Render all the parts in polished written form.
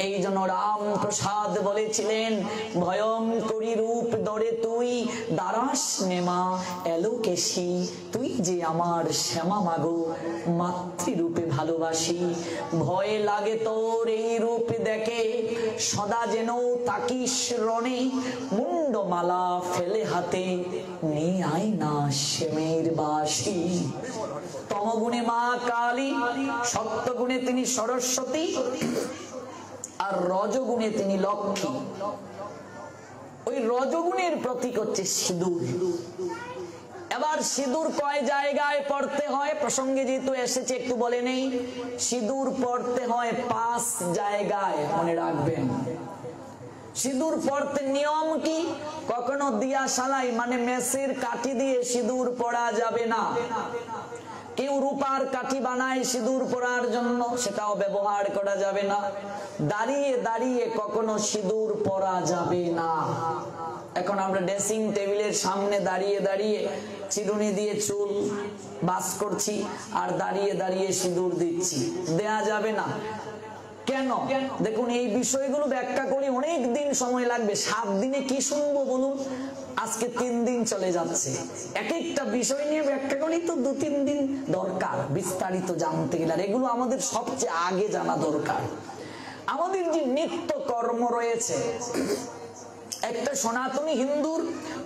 এই জন্য রামপ্রসাদ বলেছিলেন, ভয়ঙ্করী রূপ দরে তুই দারাস নেমা এলোকেশি, তুই যে আমার শ্যামা মাগো মাতৃরূপে ভালোবাসি। ভয় লাগে তোর এই রূপ দেখে, সদা যেন তাকিস রণে, মুন্ডমালা ফেলে হাতে নিয়ে আয় না শ্যামের বাসি। তমগুণে মা কালী, সত্যগুণে তিনি সরস্বতী, আর রজগুণে তিনি লক্ষ্মী। ওই রজগুণের প্রতীক হচ্ছে সিঁদুর। এবার সিঁদুর কয় জায়গায় পড়তে হয়, প্রসঙ্গে যেহেতু এসেছে একটু বলে নেই। সিঁদুর পড়তে হয় 5 জায়গায়, মনে রাখবেন। সিঁদুর পড়তে নিয়ম কি? কখনো দিয়াশালাই মানে মেসের কাঠি দিয়ে সিঁদুর পড়া যাবে না। কেউ রূপার কাঠি বানায় সিঁদুর পড়ার জন্য, সেটাও ব্যবহার করা যাবে না। দাঁড়িয়ে দাঁড়িয়ে কখনো সিঁদুর পড়া যাবে না। এখন আমরা ড্রেসিং টেবিলের সামনে দাঁড়িয়ে দাঁড়িয়ে চিরুনি দিয়ে চুল বাস করছি, আর দাঁড়িয়ে দাঁড়িয়ে সিঁদুর দিচ্ছি, দেয়া যাবে না। কেন? দেখুন, এই বিষয়গুলো ব্যাখ্যা করে অনেক দিন সময় লাগবে। 7 দিনে কি শুনবো বলুন? আজকে 3 দিন চলে যাচ্ছে। এক একটা বিষয় নিয়ে ব্যাখ্যা করি তো 2-3 দিন দরকার বিস্তারিত জানতে গেলে। আর এগুলো আমাদের সবচেয়ে আগে জানা দরকার। আমাদের যে নিত্য কর্ম রয়েছে, একটা সনাতনী হিন্দুর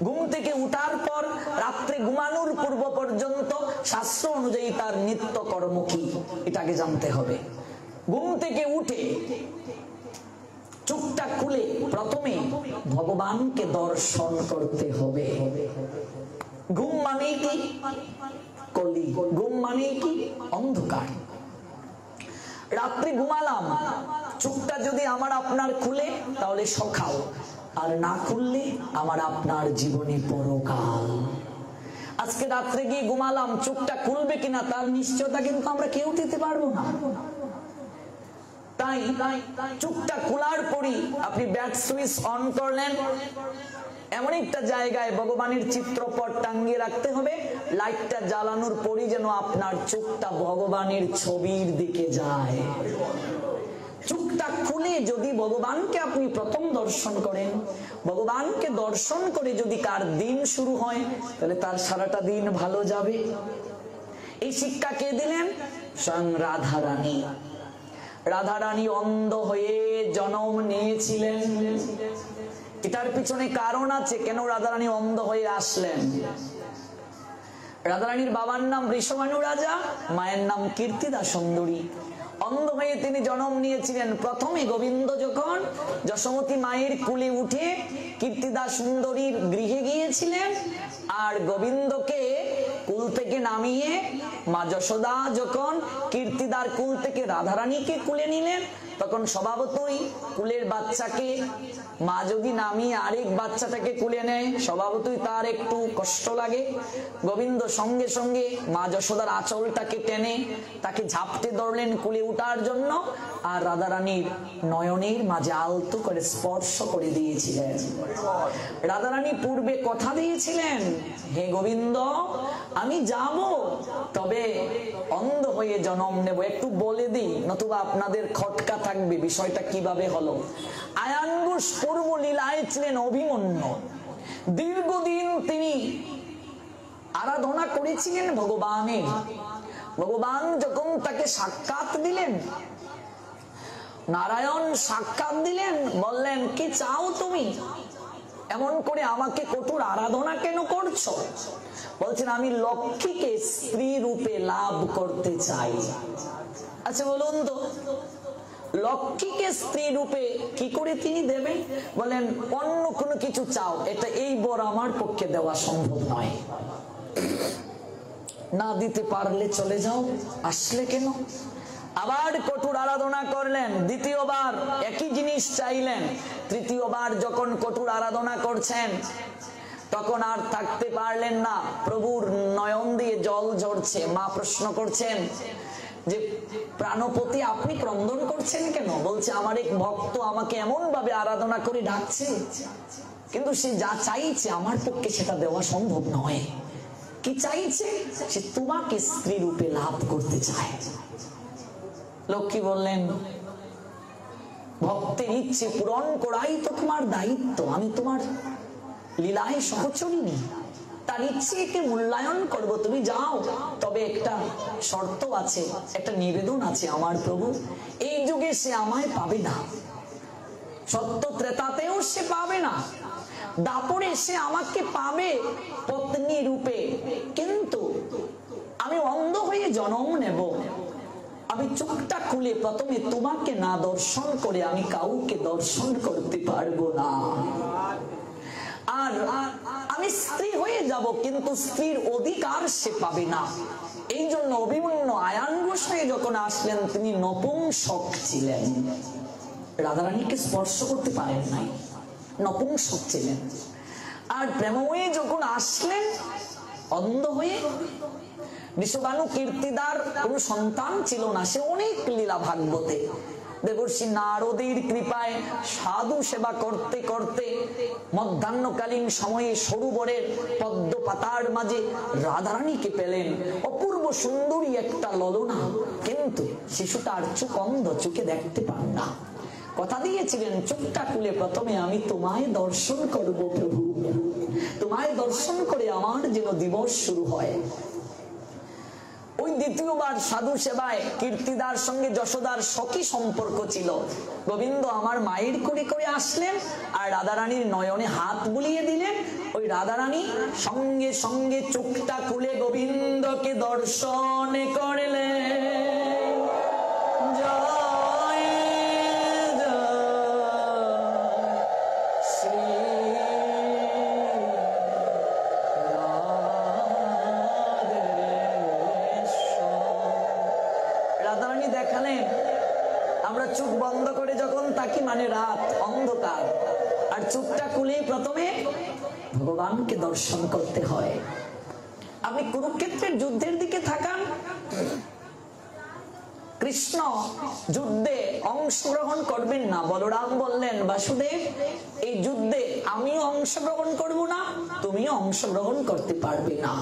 ঘুম থেকে উঠার পর রাত্রে ঘুমানোর পূর্ব পর্যন্ত শাস্ত্র অনুযায়ী তার নিত্য কর্ম কি, এটাকে জানতে হবে। ঘুম থেকে উঠে চোখটা খুলে প্রথমে ভগবানকে দর্শন করতে হবে। ঘুম মানে কি? কলি। ঘুম মানে কি? অন্ধকার। রাত্রি ঘুমালাম, চোখটা যদি আমার আপনার খুলে তাহলে সকাল, আর না খুললে আমার আপনার জীবনে পরকাল। আজকে রাত্রে গিয়ে ঘুমালাম, চোখটা খুলবে কিনা তার নিশ্চয়তা কিন্তু আমরা কেউ দিতে পারবো না। তাই চোখটা খোলার পরই আপনি ব্যাট সুইচ অন করলেন, এমন একটা জায়গায় ভগবানের চিত্রপট টাঙ্গিয়ে রাখতে হবে। লাইটটা জ্বালানোর পরই যেন আপনার চোখটা ভগবানের ছবির দিকে যায়। চোখটা খুলে যদি ভগবানকে আপনি প্রথম দর্শন করেন, ভগবানকে দর্শন করে যদি কার দিন শুরু হয়, তাহলে তার সারাটা দিন ভালো যাবে। এই শিক্ষা কে দিলেন? স্বয়ং রাধা রানী। রাধা রানী অন্ধ হয়ে জন্ম নিয়েছিলেন। এটার পিছনে কারণ আছে, কেন রাধা রানী অন্ধ হয়ে আসলেন। রাধা রানীর বাবার নাম ঋষভানু রাজা, মায়ের নাম কীর্তিদা সুন্দরী। অন্ধ হয়ে তিনি জন্ম নিয়েছিলেন। প্রথমে গোবিন্দ যখন যশোমতী মায়ের কুলে উঠে কীর্তিদা সুন্দরীর গৃহে গিয়েছিলেন, আর গোবিন্দকে কুল থেকে নামিয়ে মা যশোদা যখন কীর্তিদার কুল থেকে রাধারানীকে কুলে নিলেন, তখন স্বভাবতই কুলের বাচ্চাকে মা যদি নামিয়ে আরেক বাচ্চাটাকে কুলে নেয়, স্বভাবতই তার একটু কষ্ট লাগে। গোবিন্দ সঙ্গে সঙ্গে মা যশোদার আঁচলটাকে টেনে তাকে ঝাপটে ধরলেন কুলে উঠার জন্য, আর রাধারানীর নয়নের মাঝে আলতো করে স্পর্শ করে দিয়েছিলেন। রাধারানী পূর্বে কথা দিয়েছিলেন, হে গোবিন্দ, আমি যাব, তবে অন্ধ হয়ে জন্ম নেব। একটু বলে দিই, নতুবা আপনাদের খটকা থাকবে বিষয়টা কিভাবে হলো। আয়ানগুষ পূর্ব লীলায় ছিলেন অভিমন্যু। দীর্ঘদিন তিনি আরাধনা করেছিলেন ভগবানের। ভগবান যখন তাকে সাক্ষাৎ দিলেন, নারায়ণ সাক্ষাৎ দিলেন, বললেন, কি চাও তুমি? এমন করে আমাকে কঠোর আরাধনা কেন করছো? বলছেন, আমি লক্ষ্মীকে স্ত্রী রূপে লাভ করতে চাই। আচ্ছা বলুন তো, লক্ষ্মীকে স্ত্রী রূপে কি করে তিনি দেবেন? বলেন, অন্য কোনো কিছু চাও, এটা এই বর আমার পক্ষে দেওয়া সম্ভব নয়। না দিতে পারলে চলে যাও, আসলে কেন? আবার কঠোর আরাধনা করলেন, দ্বিতীয়বার একই জিনিস চাইলেন। তৃতীয়বার যখন কঠোর আরাধনা করছেন, তখন আর থাকতে পারলেন না, প্রভুর নয়ন দিয়ে জল ঝরছে। মা প্রশ্ন করছেন যে, প্রাণপতি আপনি ক্রন্দন করছেন কেন? বলছে, আমার এক ভক্ত আমাকে এমন ভাবে আরাধনা করে ডাকছে, কিন্তু সে যা চাইছে আমার পক্ষে সেটা দেওয়া সম্ভব নয়। কি চাইছে? সে তোমাকে স্ত্রী রূপে লাভ করতে চায়। লক্ষ্মী বললেন, ভক্তের ইচ্ছে পূরণ করাই তো তোমার দায়িত্ব। আমি তোমার লীলায় সহচরিণী, তার ইচ্ছেকে মূল্যায়ন করব। তুমি যাও, তবে একটা শর্ত আছে, একটা নিবেদন আছে আমার প্রভু। এই যুগে সে আমায় পাবে না, সত্য ত্রেতাতেও সে পাবে না, দাপরে সে আমাকে পাবে পত্নী রূপে, কিন্তু আমি অন্ধ হয়ে জন্ম নেব। আমি চোখটা খুলে প্রথমে তোমাকে না দর্শন করে আমি কাউকে দর্শন করতে পারবো না। আর আমি স্ত্রী হয়ে যাব, কিন্তু স্ত্রীর অধিকার সে পাবে না। এই জন্য অভিমন্যু আয়ান গোসাই যখন আসলেন, তিনি নপুংসক ছিলেন, রাধারানীকে স্পর্শ করতে পারেন নাই, নপুংসক ছিলেন। আর প্রেমময়ী যখন আসলেন অন্ধ হয়ে, বিশ্ববানু কীর্তিদার কোন সন্তান ছিল না, সে অনেক লীলা ভাগবতে দেবর্ষি নারদের কৃপায় সাধু সেবা করতে করতে মধ্যাহ্নকালীন সময়ে সরোবরের পদ্ম পাতার মাঝে রাধারানীকে পেলেন। অপূর্ব সুন্দরী একটা ললনা, কিন্তু শিশুটার চোখ অন্ধ, চোখে দেখতে পান না। কথা দিয়েছিলেন চোখটা খুলে প্রথমে আমি তোমায় দর্শন করব প্রভু, তোমায় দর্শন করে আমার যেন দিবস শুরু হয়। ওই দ্বিতীয়বার সাধু সেবায় কীর্তিদার সঙ্গে যশোদার সখী সম্পর্ক ছিল। গোবিন্দ আমার মায়ের করে করে আসলেন আর রাধারানীর নয়নে হাত বুলিয়ে দিলেন। ওই রাধারানী সঙ্গে সঙ্গে চোখটা খুলে গোবিন্দকে দর্শন করলেন। জয় শ্রী রাধারানী দেখালেন। আমরা চোখ বন্ধ করে যখন তাকি, মানে রাত অন্ধকার, আর চোখটা খুলেই প্রথমে ভগবানকে দর্শন করতে হয়। আপনি কুরুক্ষেত্রের যুদ্ধের দিকে থাকান, কৃষ্ণ যুদ্ধে অংশগ্রহণ করবেন না। বলরাম বললেন বাসুদেব, এই যুদ্ধে আমিও অংশগ্রহণ করব না, তুমিও অংশগ্রহণ করতে পারবে না,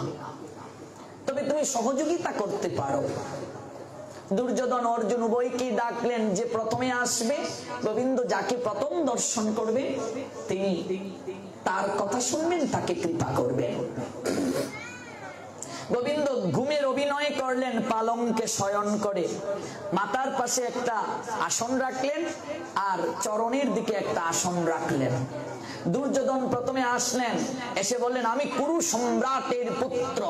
তবে তুমি সহযোগিতা করতে পারো। দুর্যোধন অর্জুন উভয়কে ডাকলেন, যে প্রথমে আসবে গোবিন্দ যাকে প্রথম দর্শন করবে তিনি তার কথা শুনবেন, তাকে কৃপা করবেন। গোবিন্দ ঘুমের অভিনয় করলেন, পালঙ্কে শয়ন করে মাথার পাশে একটা আসন রাখলেন আর চরণের দিকে একটা আসন রাখলেন। দুর্যোধন প্রথমে আসলেন, এসে বললেন আমি কুরু সম্রাটের পুত্র,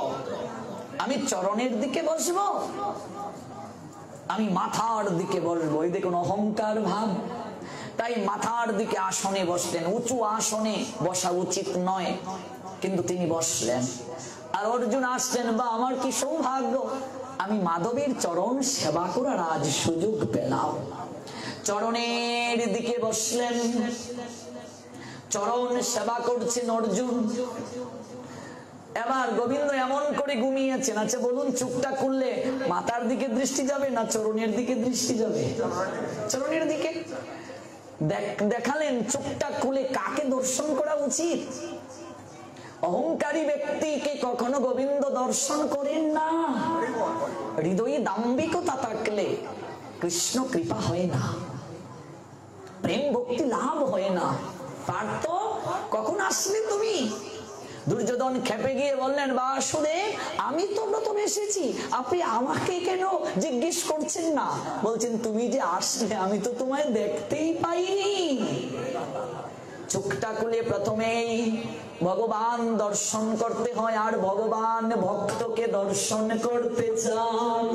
আমি চরণের দিকে বসবো, আমি মাথার দিকে বসবো। এই দেখুন অহংকার ভাব। তাই মাথার দিকে আসনে বসলেন। উঁচু আসনে বসা উচিত নয়, কিন্তু তিনি বসলেন। আর অর্জুন আসলেন, বা আমার কি সৌভাগ্য, আমি মাধবের চরণ সেবা করার আজ সুযোগ পেলাম। চরণের দিকে বসলেন, চরণ সেবা করছেন অর্জুন। এবার গোবিন্দ এমন করে ঘুমিয়েছেন। আচ্ছা বলুন, চোখটা খুললে মাথার দিকে দৃষ্টি যাবে না চরণের দিকে দৃষ্টি যাবে? চরণের দিকে। দেখালেন চোখটা খুলে কাকে দর্শন করা উচিত। অহংকারী ব্যক্তিকে কখনো গোবিন্দ দর্শন করেন না। হৃদয়ে দাম্ভিকতা থাকলে কৃষ্ণ কৃপা হয় না, প্রেম ভক্তি লাভ হয় না। পার্থ, কখন আসলে তুমি? দুর্যোধন খেপে গিয়ে বললেন, বাসুদেব আমি তো প্রথম এসেছি, আপনি আমাকে কেন জিজ্ঞেস করছেন না? বলছেন তুমি যে আসলে আমি তো তোমায় দেখতেই পাইনি। চোখটা খুলে প্রথমেই ভগবান দর্শন করতে হয়, আর ভগবান ভক্তকে দর্শন করতে চান।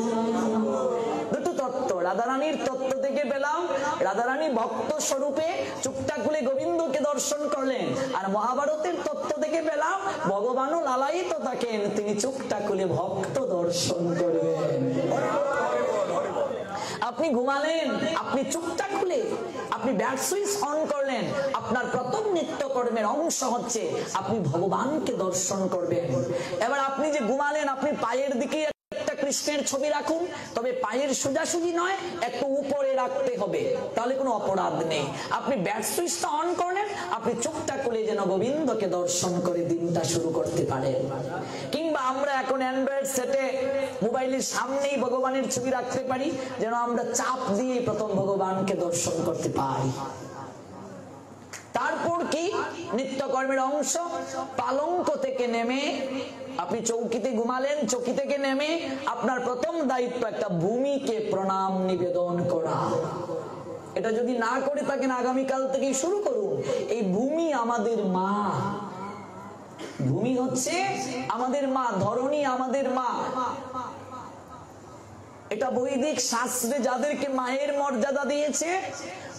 দুটো তত্ত্ব রাধারানীর তত্ত্ব থেকে পেলাম। রাধারানী ভক্ত স্বরূপে চোখটা খুলে গোবিন্দকে দর্শন করলেন, আর মহাভারতের তত্ত্ব থেকে পেলাম ভগবানও লালায়িত থাকেন, তিনি চোখটা খুলে ভক্ত দর্শন করবেন। আপনি ঘুমালেন, আপনি চোখটা খুলে আপনি ব্যাট সুইচ অন করলেন, আপনার প্রথম নিত্যকর্মের অংশ হচ্ছে আপনি ভগবানকে দর্শন করবেন। এবার আপনি যে ঘুমালেন, আপনি পায়ের দিকে একটা কৃষ্ণের ছবি রাখুন, তবে পায়ের সোজাসুজি নয়, একটু উপরে রাখতে হবে, তাহলে কোনো অপরাধ নেই। আপনি ব্যাট সুইচটা অন করেন, আপনি চোখটা খুলে যেন গোবিন্দকে দর্শন করে দিনটা শুরু করতে পারেন। কিংবা আমরা এখন অ্যান্ড্রয়েড সেটে মোবাইলের সামনেই ভগবানের ছবি রাখতে পারি, যেন আমরা চাপ দিয়ে প্রথম ভগবানকে দর্শন করতে পারি। তারপর কি নিত্যকর্মের অংশ, পালঙ্ক থেকে নেমে আপনি চৌকিতে ঘুমালেন, চৌকি থেকে নেমে আপনার প্রথম দায়িত্ব একটা ভূমিকে প্রণাম নিবেদন করা। এটা যদি না করে থাকেন আগামীকাল থেকেই শুরু করুন। এই ভূমি আমাদের মা, ভূমি হচ্ছে আমাদের মা, ধরণী আমাদের মা। এটা বৈদিক শাস্ত্রে যাদেরকে মায়ের মর্যাদা দিয়েছে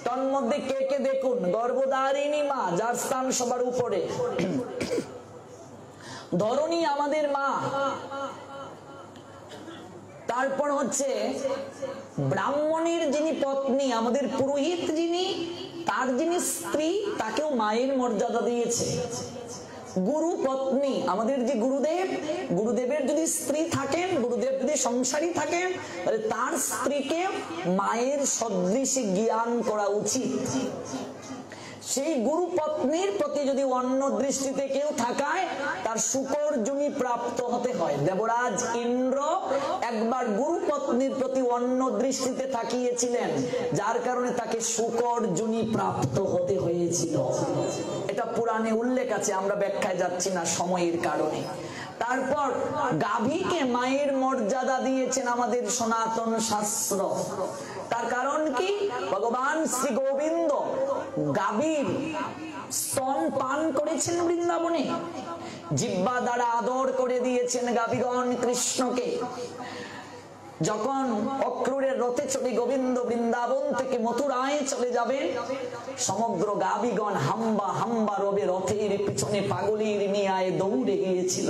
তন্মধ্যে কে কে দেখুন, গর্ভধারিণী মা, যার স্থান সবার উপরে। ধরণী আমাদের মা। তারপর হচ্ছে ব্রাহ্মণের যিনি পত্নী, আমাদের পুরোহিত যিনি, তার যিনি স্ত্রী, তাকেও মায়ের মর্যাদা দিয়েছে। গুরু পত্নী, আমাদের যে গুরুদেব, গুরুদেবের যদি স্ত্রী থাকেন, গুরুদেব যদি সংসারী থাকেন, তাহলে তার স্ত্রীকে মায়ের সদৃশে জ্ঞান করা উচিত। সেই গুরু পত্নীর প্রতি যদি অন্য দৃষ্টিতে কেউ থাকায়, তার শুকরজনী প্রাপ্ত হতে হয়। দেবরাজ ইন্দ্র একবার গুরু পত্নীর প্রতি অন্য দৃষ্টিতে তাকিয়েছিলেন, যার কারণে তাকে শুকরজনী প্রাপ্ত হতে হয়েছিল। এটা পুরাণে উল্লেখ আছে, আমরা ব্যাখ্যায় যাচ্ছি না সময়ের কারণে। তারপর গাভীকে মায়ের মর্যাদা দিয়েছেন আমাদের সনাতন শাস্ত্র। তার কারণ কি? ভগবান শ্রী গোবিন্দ গাভীর স্তন পান করেছেন বৃন্দাবনে, জিহ্বা দ্বারা আদর করে দিয়েছেন গাভীগণ কৃষ্ণকে। যখন অক্রূরের রথে চড়ে গোবিন্দ বৃন্দাবন থেকে মথুরায় চলে যাবেন, সমগ্র গাভীগণ হাম্বা হাম্বা রবে রথের পিছনে পাগলের নিয়ায় দৌড়ে গিয়েছিল।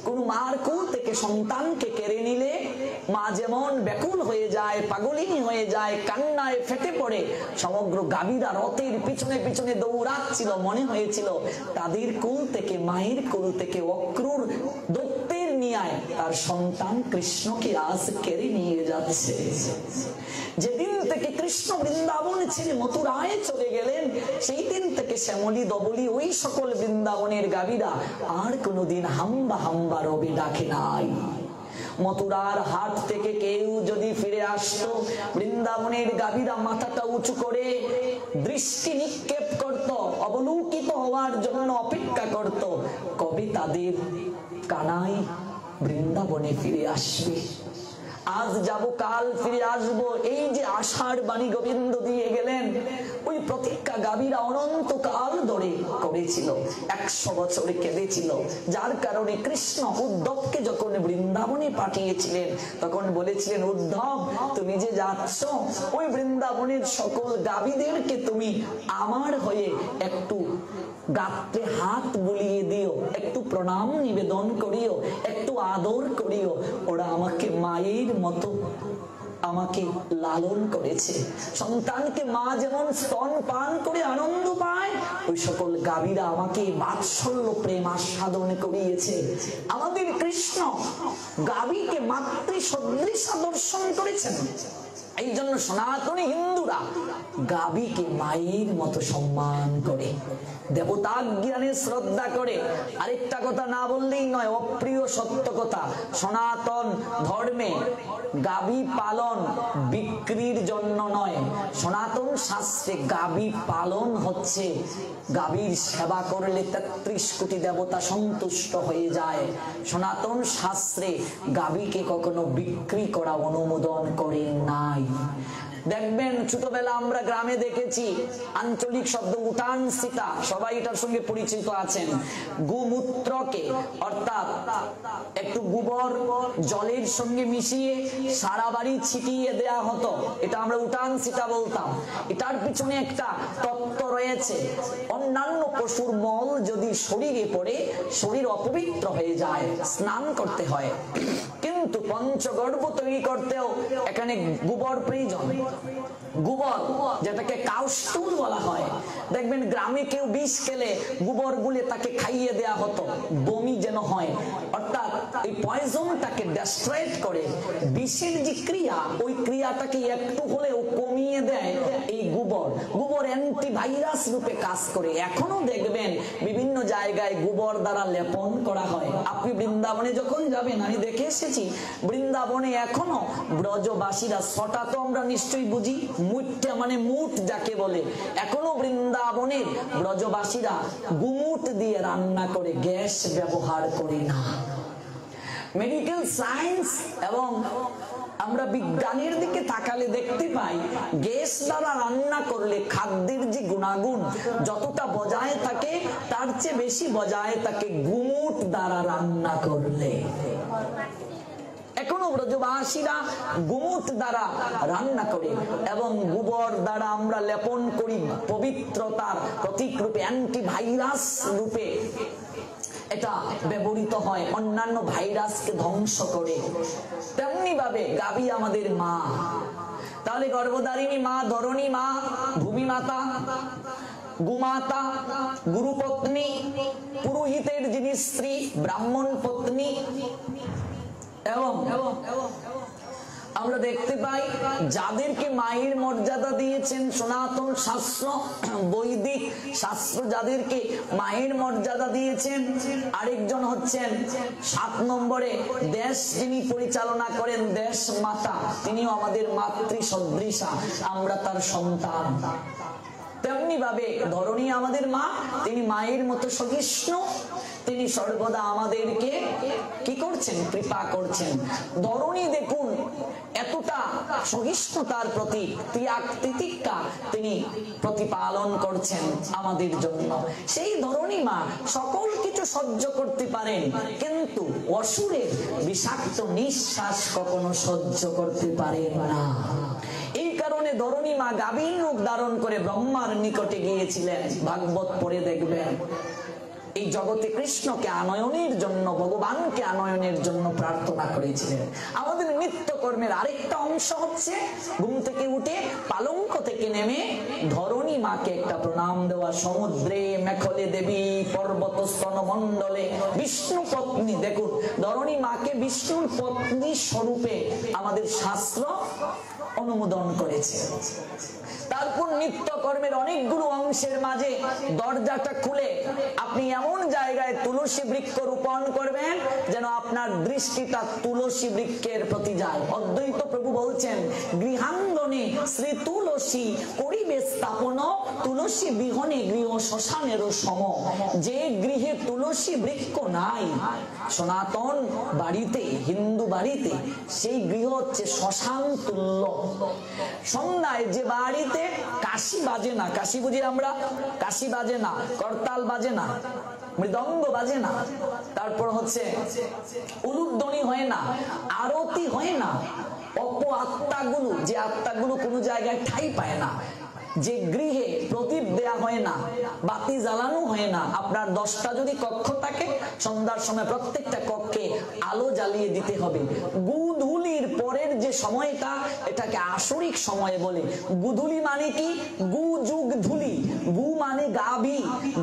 কোন মার কোল থেকে সন্তানকে কেড়ে নিলে মা যেমন ব্যাকুল হয়ে যায়, পাগলিনী হয়ে যায়, কান্নায় ফেটে পড়ে, সমগ্র গাভীরা রথের পিছনে পিছনে দৌড়াচ্ছিল। মনে হয়েছিল তাদের কোল থেকে, মায়ের কোল থেকে অক্রূর দৈত্যের নিয়ায় তার সন্তান কৃষ্ণকে আজ কেড়ে নিয়ে যাচ্ছে। যেদিন থেকে কৃষ্ণ বৃন্দাবন ছেড়ে মথুরায় চলে গেলেন, সেই দিন থেকে শ্যামলী দবলী ওই সকল বৃন্দাবনের গাভীরা আর কোনোদিন হাম্বা হাম্বা রবে ডাকে নাই। মথুরার হাট থেকে কেউ যদি ফিরে আসতো, বৃন্দাবনের গাভীরা মাথাটা উঁচু করে দৃষ্টি নিক্ষেপ করত, অবলোকিত হওয়ার জন্য অপেক্ষা করত, কবে তাদের কানাই বৃন্দাবনে ফিরে আসবে। আজ যাব, কাল ফিরে আসব, এই যে আশার বাণী গোবিন্দ দিয়ে গেলেন, ওই প্রতীক্ষা গাভীরা অনন্ত কাল ধরে করেছিল, 100 বছর কেঁদেছিল। যার কারণে কৃষ্ণ উদ্ধবকে যখন বৃন্দাবনে পাঠিয়েছিলেন, তখন বলেছিলেন, উদ্ধব তুমি যে যাচ্ছ, ওই বৃন্দাবনের সকল গাভীদেরকে তুমি আমার হয়ে একটু গাত্রে হাত বুলিয়ে দিও, একটু প্রণাম নিবেদন করিও, একটু আদর করিও। ওরা আমাকে মায়ের মতো আমাকে লালন করেছে। সন্তানকে মা যেমন স্তন পান করে আনন্দ পায়, ওই সকল গাভীরা আমাকে বাৎসল্য প্রেম আস্বাদন করিয়েছে। আমাদের কৃষ্ণ গাভীকে মাতৃ সদৃশ দর্শন করেছেন। এই জন্য সনাতনী হিন্দুরা গাভীকে মায়ের মতো সম্মান করে, দেবতা জ্ঞানে শ্রদ্ধা করে। আরেকটা কথা না বললেই নয়, অপ্রিয় সত্য কথা, সনাতন ধর্মে গাভী পালন বিক্রির জন্য নয়। সনাতন শাস্ত্রে গাভী পালন হচ্ছে, গাভীর সেবা করলে 33 কোটি দেবতা সন্তুষ্ট হয়ে যায়। সনাতন শাস্ত্রে গাভীকে কখনো বিক্রি করা অনুমোদন করে নাই। দেখবেন ছোটবেলা আমরা গ্রামে দেখেছি আঞ্চলিক শব্দ উঠান সীতা, সবাই এটার সঙ্গে পরিচিত আছেন। গোমূত্রকে অর্থাৎ একটু গোবর জলের সঙ্গে মিশিয়ে সারা বাড়ি ছিটিয়ে দেয়া হতো, এটা আমরা উঠান সীতা বলতাম। এটার পিছনে একটা তত্ত্ব রয়েছে, অন্যান্য পশুর মল যদি শরীরে পড়ে শরীর অপবিত্র হয়ে যায়, স্নান করতে হয়, কিন্তু পঞ্চগর্ভ তৈরি করতেও এখানে গোবর প্রয়োজন। গোবর যেটাকে কাউস্টুল বলা হয়, দেখবেন গ্রামে কেউ বিষ খেলে গোবর গুলে তাকে খাইয়ে দেয়া হতো, বমি যেন হয়, অর্থাৎ এই পয়জনটাকে ডেস্ট্রয়েড করে। বিষের যে ক্রিয়া, ওই ক্রিয়াটাকে একটু হলেও কমিয়ে দেয় এই গোবর। গোবর অ্যান্টিভাইরাস রূপে কাজ করে। এখনো দেখবেন বিভিন্ন জায়গায় গোবর দ্বারা লেপন করা হয়। আপনি বৃন্দাবনে যখন যাবেন, আমি দেখে এসেছি বৃন্দাবনে এখনো ব্রজবাসীরা, ছটা তো আমরা নিশ্চয়ই বুঝি, মুঠটা মানে মুঠ যাকে বলে, এখনো বৃন্দাবনের ব্রজবাসীরা গুমুট দিয়ে রান্না করে, গ্যাস ব্যবহার করে না। মেডিকেল সায়েন্স এবং আমরা বিজ্ঞানের দিকে তাকালে দেখতে পাই, গ্যাস দ্বারা রান্না করলে খাদ্যের যে গুণাগুণ যতটা বজায় থাকে, তার চেয়ে বেশি বজায় থাকে গুমুট দ্বারা রান্না করলে। এখনো ব্রজবাসীরা গুমুট দ্বারা রান্না করে এবং গোবর দ্বারা আমরা লেপন করি, পবিত্রতার প্রতীক রূপে, অ্যান্টিভাইরাস রূপে এটা ব্যবহৃত হয়, অন্যান্য ভাইরাসকে ধ্বংস করে। তেমনি ভাবে গাভী আমাদের মা, তাহলে গর্ভধারিণী মা, ধরণী মা, ভূমি মাতা, গুমাতা, গুরুপত্নী, পুরোহিতের যিনি স্ত্রী, ব্রাহ্মণ পত্নী। এবং আমরা দেখতে পাই যাদেরকে মায়ের মর্যাদা দিয়েছেন সনাতন শাস্ত্র, বৈদিক শাস্ত্র যাদেরকে মায়ের মর্যাদা দিয়েছেন, আরেকজন হচ্ছেন 7 নম্বরে দেশ যিনি পরিচালনা করেন, দেশ মাতা, তিনিও আমাদের মাতৃ সদৃশা, আমরা তার সন্তান। তেমনি ভাবে ধরণী আমাদের মা, তিনি মায়ের মতো সহিষ্ণু, তিনি সর্বদা আমাদেরকে কি করছেন, কৃপা করছেন। ধরণী দেখুন এতটা সহিষ্ণুতার প্রতি ত্যাগ তিতিক্ষা তিনি প্রতিপালন করছেন আমাদের জন্য। সেই ধরণী মা সকল কিছু সহ্য করতে পারেন, কিন্তু অসুরের বিষাক্ত নিঃশ্বাস কখনো সহ্য করতে পারেন না। এই কারণে ধরণী মা গাভীর রূপ ধারণ করে ব্রহ্মার নিকটে গিয়েছিলেন। ভাগবত পড়ে দেখবেন, এই জগতে কৃষ্ণকে আনয়নের জন্য, ভগবানকে আনয়নের জন্য প্রার্থনা করেছিলেন। আমাদের নিত্য কর্মের আরেকটা অংশ হচ্ছে ঘুম থেকে উঠে পালঙ্ক থেকে নেমে ধরণী মাকে একটা প্রণাম দেওয়া। সমুদ্রে মেখলে দেবী, পর্বত স্তন মণ্ডলে বিষ্ণু পত্নী। দেখুন ধরণী মাকে বিষ্ণুর পত্নী স্বরূপে আমাদের শাস্ত্র অনুমোদন করেছে। তারপর নিত্য কর্মের অনেকগুলো অংশের মাঝে দরজাটা খুলে আপনি এমন জায়গায় তুলসী বৃক্ষ রোপণ করবেন যেন আপনার দৃষ্টিটা তুলসী বৃক্ষের প্রতি যায়। অদ্বৈত প্রভু বলছেন, গৃহাঙ্গনে শ্রী তুলসী করিবে স্থাপন, তুলসী বিহনে গৃহ শ্মশানেরও সম। যে গৃহে তুলসী বৃক্ষ নাই, সনাতন বাড়িতে, হিন্দু বাড়িতে, সেই গৃহ হচ্ছে শ্মশান তুল্য। সন্ধ্যায় যে বাড়িতে কাশি বাজে না, কাশি বুঝি আমরা, কাশি বাজে না, করতাল বাজে না, মৃদঙ্গ বাজে না, তারপর হচ্ছে উলুধ্বনি হয় না, আরতি হয় না, অপ আত্মাগুলো, যে আত্মাগুলো কোনো জায়গায় ঠাঁই পায় না, যে গৃহে প্রদীপ দেয়া হয় না, বাতি জ্বালানো হয় না। আপনার 10টা যদি কক্ষ থাকে, সন্ধ্যার সময় প্রত্যেকটা কক্ষে আলো জ্বালিয়ে দিতে হবে। গুধুলির পরের যে সময়টা, এটাকে আসরিক সময় বলে। গুধুলি মানে কি? গু যুগ ধুলি। গু মানে গাভী,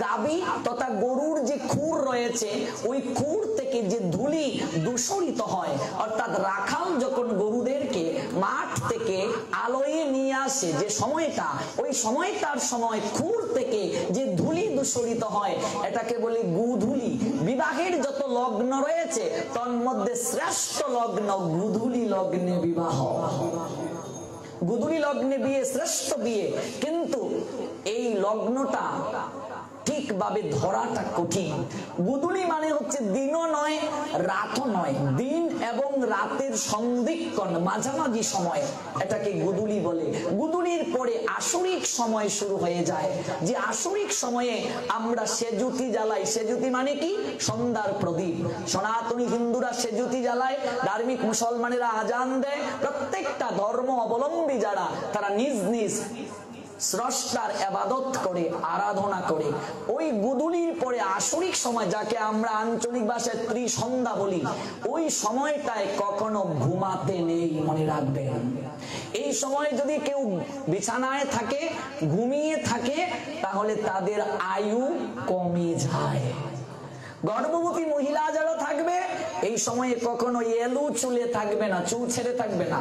গাভী তথা গরুর যে খুর রয়েছে, ওই খুর থেকে যে ধুলি দূষরিত হয়, অর্থাৎ রাখাল যখন গরুদেরকে মাঠ থেকে আলোয় নিয়ে আসে, যে সময়টা, ওই সময়টার সময় খুর থেকে যে ধুলি দূষরিত হয়, এটাকে বলে গুধুলি। বিবাহের যত লগ্ন রয়েছে, তন্মধ্যে শ্রেষ্ঠ লগ্ন গুধুলি লগ্নে বিবাহ। গুধুলি লগ্নে বিয়ে শ্রেষ্ঠ বিয়ে, কিন্তু এই লগ্নটা ঠিকভাবে ধরাটা কঠিন। গুধুলি মানে হচ্ছে দিনও নয়, রাতও নয়, দিন এবং রাতের সন্ধিক্ষণ, মাঝামাঝি সময়, এটাকে গুধুলি বলে। গুধুলির পরে আসরিক সময় শুরু হয়ে যায়, যে আসরিক সময়ে আমরা সেজুতি জ্বালাই। সেজুতি মানে কি? সন্ধ্যার প্রদীপ। সনাতনী হিন্দুরা সেজুতি জ্বালায়, ধার্মিক মুসলমানেরা আজান দেয়। প্রত্যেকটা ধর্ম অবলম্বী যারা, তারা নিজ নিজ স্রষ্টার ইবাদত করে, আরাধনা করে। ওই গুধুলির পরে আসরিক সময়, যাকে আমরা আঞ্চলিক ভাষায় ত্রিসন্ধ্যা বলি, ওই সময়টায় কখনো ঘুমাতে নেই, মনে রাখবেন। এই সময় যদি কেউ বিছানায় থাকে, ঘুমিয়ে থাকে, তাহলে তাদের আয়ু কমে যায়। গর্ভবতী মহিলা যারা থাকবে এই সময়ে কখনো এলু চুলে থাকবে না, চুল ছেড়ে থাকবে না,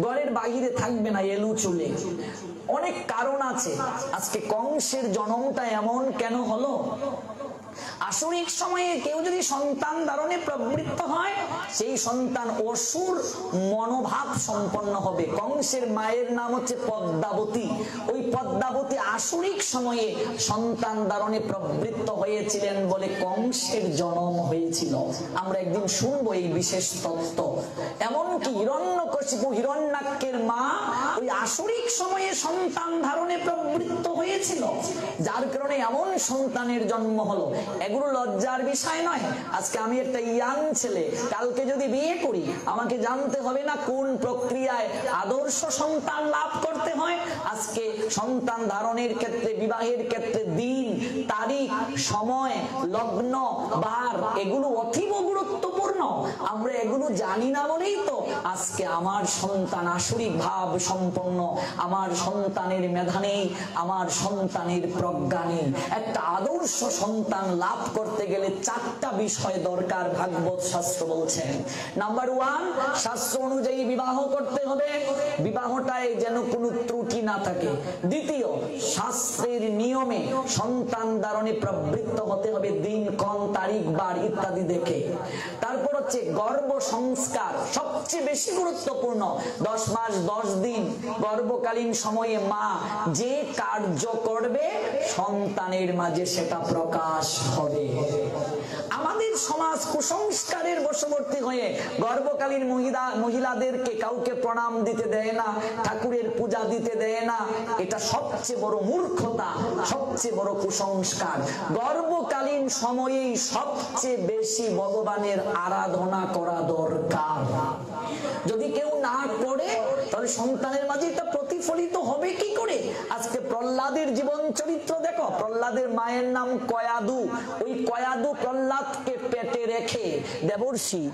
ঘরের বাইরে থাকবে না এলু চুলে। অনেক কারণ আছে। আজকে কংসের জন্মটা এমন কেন হলো? আসরিক সময়ে কেউ যদি সন্তান ধারণে প্রবৃত্ত হয়, সেই সন্তান অসুর মনোভাব সম্পন্ন হবে। কংসের মায়ের নাম হচ্ছে পদ্মাবতী। ওই পদ্মাবতী আসরিক সময়ে সন্তান ধারণে প্রবৃত্ত হয়েছিলেন বলে কংসের জন্ম হয়েছিল। আমরা একদিন শুনবো এই বিশেষ তত্ত্ব। এমনকি হিরণ্যকশিপু হিরণ্যাক্ষের মা ওই আসরিক সময়ে সন্তান ধারণে প্রবৃত্ত হয়েছিল, যার কারণে এমন সন্তানের জন্ম হলো। এগুলো লজ্জার বিষয় নয়। আজকে আমি একটা ইয়াং ছেলে, কালকে যদি বিয়ে করি আমাকে জানতে হবে না কোন প্রক্রিয়ায় আদর্শ সন্তান লাভ করতে হয়। আজকে সন্তান ধারণের ক্ষেত্রে, বিবাহের ক্ষেত্রে দিন, তারিখ, সময়, লগ্ন, বার এগুলো অতীব গুরুত্বপূর্ণ। আমরা এগুলো জানি না বলেই তো আজকে আমার সন্তান আসরিক ভাব সম্পন্ন, আমার সন্তানের মেধা নেই, আমার সন্তানের প্রজ্ঞা নেই। একটা আদর্শ সন্তান লাভ করতে গেলে চারটা বিষয় দরকার, ভাগবত শাস্ত্র বলছেন। নাম্বার 1, শাস্ত্র অনুযায়ী বিবাহ করতে হবে, বিবাহটায় যেন কোনো ত্রুটি না থাকে। দ্বিতীয়, শাস্ত্রের নিয়মে সন্তান ধারণে প্রবৃত্ত হতে হবে, দিন, ক্ষণ, তারিখ, বার ইত্যাদি দেখে। তারপর হচ্ছে গর্ভ সংস্কার, সবচেয়ে বেশি গুরুত্বপূর্ণ। 10 মাস 10 দিন গর্ভকালীন সময়ে মা যে কার্য করবে সন্তানের মাঝে সেটা প্রকাশ হবে। আমাদের সমাজ কুসংস্কারের বশবর্তী হয়ে গর্ভকালীন মহিলাদেরকে কাউকে প্রণাম দিতে দেয় না, ঠাকুরের পূজা দিতে দেয় না। এটা সবচেয়ে বড় মূর্খতা, সবচেয়ে বড় কুসংস্কার। গর্ভকালীন সময়েই সবচেয়ে বেশি ভগবানের আরাধনা করা দরকার। যদি কেউ না করে তাহলে সন্তানের মাঝে এটা প্রতিফলিত হবে কি করে? আজকে প্রহ্লাদের জীবন চরিত্র দেখো। প্রহ্লাদের মায়ের নাম কয়াদু। ওই কয়াদু প্রহ্লাদকে পেটে রেখে দেবর্ষি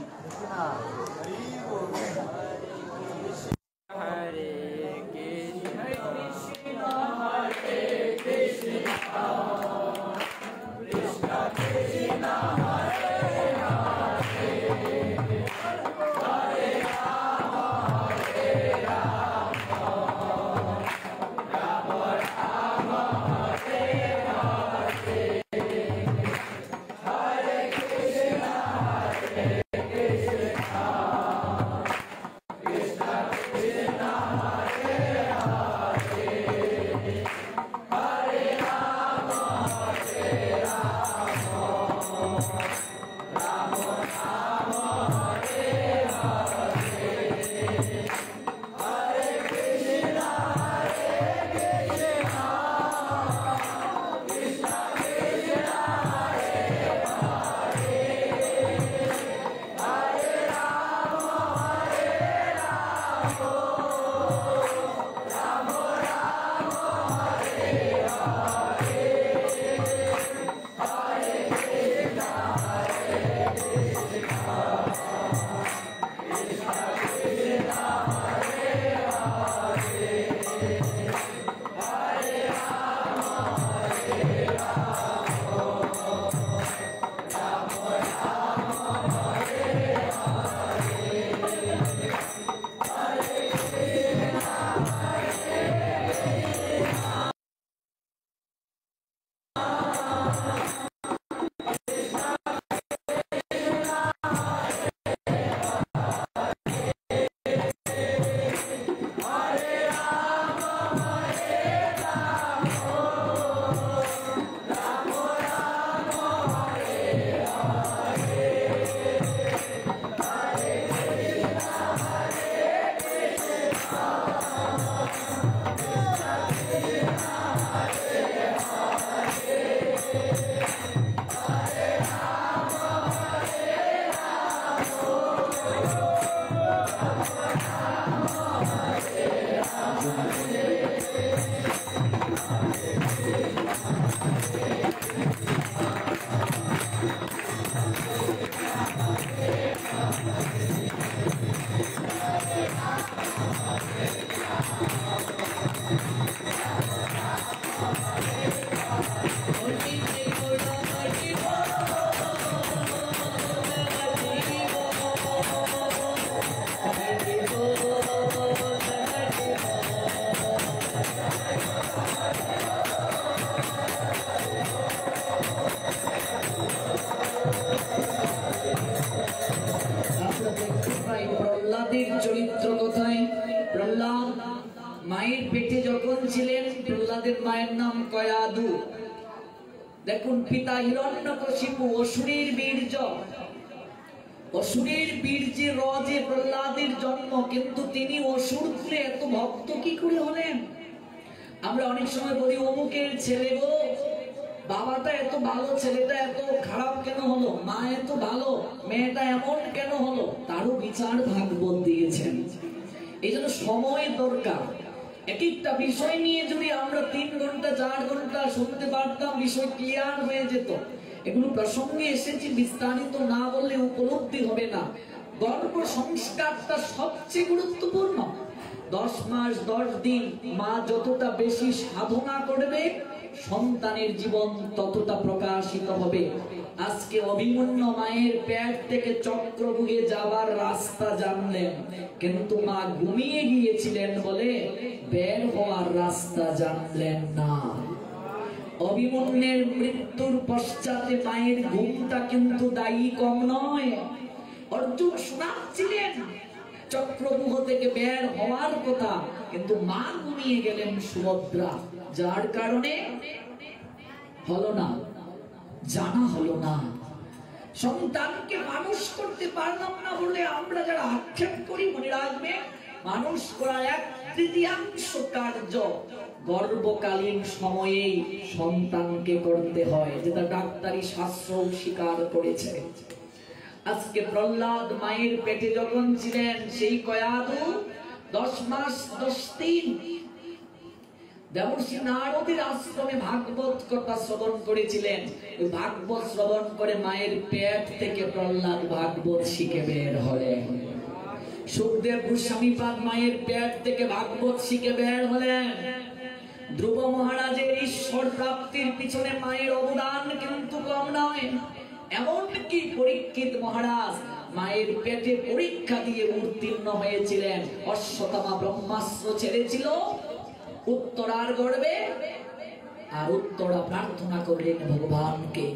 জাদু। দেখুন পিতা হিরণ্যকশিপু অসুরের বীর্য, অসুরের বীর্যে রজে প্রহ্লাদের জন্ম, কিন্তু তিনি অসুর কুলে এত ভক্ত কি করে হলেন? আমরা অনেক সময় বলি অমুকের ছেলে গো, বাবাটা এত ভালো, ছেলেটা এত খারাপ কেন হলো, মা এত ভালো, মেয়েটা এমন কেন হলো? তারও বিচার ভাগবত দিয়েছেন। এই জন্য সময় দরকার। এক একটা বিষয় নিয়ে যদি আমরা 3 ঘন্টা 4 ঘন্টা শুনতে পারতাম, বিষয় ক্লিয়ার হয়ে যেত। এগুলো প্রসঙ্গে এসেছি, বিস্তারিত না বললে উপলব্ধি হবে না। গর্ভ সংস্কারটা সবচেয়ে গুরুত্বপূর্ণ। 10 মাস 10 দিন মা যতটা বেশি সাধনা করবে, সন্তানের জীবন ততটা প্রকাশিত হবে। আজকে অভিমন্যু মায়ের পেট থেকে চক্রভুগে যাবার রাস্তা জানলেন, কিন্তু মা ঘুমিয়ে গিয়েছিলেন বলে বের হওয়ার রাস্তা জানলেন না। অভিমন্যুর মৃত্যুর পশ্চাতে মায়ের ঘুমটা কিন্তু দায়ী কম নয়। অর্জুন শোনাচ্ছিলেন চক্রভুগ থেকে বের হওয়ার কথা, কিন্তু মা ঘুমিয়ে গেলেন সুভদ্রা, যার কারণে হলো না, জানা হলো না। সন্তানকে মানুষ করতে পারলাম না বলে আমরা যারা আক্ষেপ করি, মনে রাখবে মানুষ করা 1/3 কার্য গর্ভকালীন সময়েই সন্তানকে করতে হয়, যেটা ডাক্তারি শাস্ত্র স্বীকার করেছে। আজকে প্রহ্লাদ মায়ের পেটে যখন ছিলেন, সেই কয়াদু 10 মাস 10 দিন দেবর্ষি নারদের আশ্রমে ভাগবত কথা শ্রবণ করেছিলেন। ভাগবত শ্রবণ করে মায়ের পেট থেকে প্রহ্লাদ ভাগবত শিখে বের হলেন। সুখদেব গোস্বামী পাদ মায়ের পেট থেকে ভাগবত শিখে বের হলেন। ধ্রুব মহারাজের ঈশ্বর প্রাপ্তির পিছনে মায়ের অবদান কিন্তু কম নয়। এমনকি পরীক্ষিত মহারাজ মায়ের পেটে পরীক্ষা দিয়ে উত্তীর্ণ হয়েছিলেন। অশ্বত্থামা ব্রহ্মাস্ত্র ছেড়েছিল উত্তরার গর্ভে, আর উত্তরা প্রার্থনা করলেন ভগবানকে।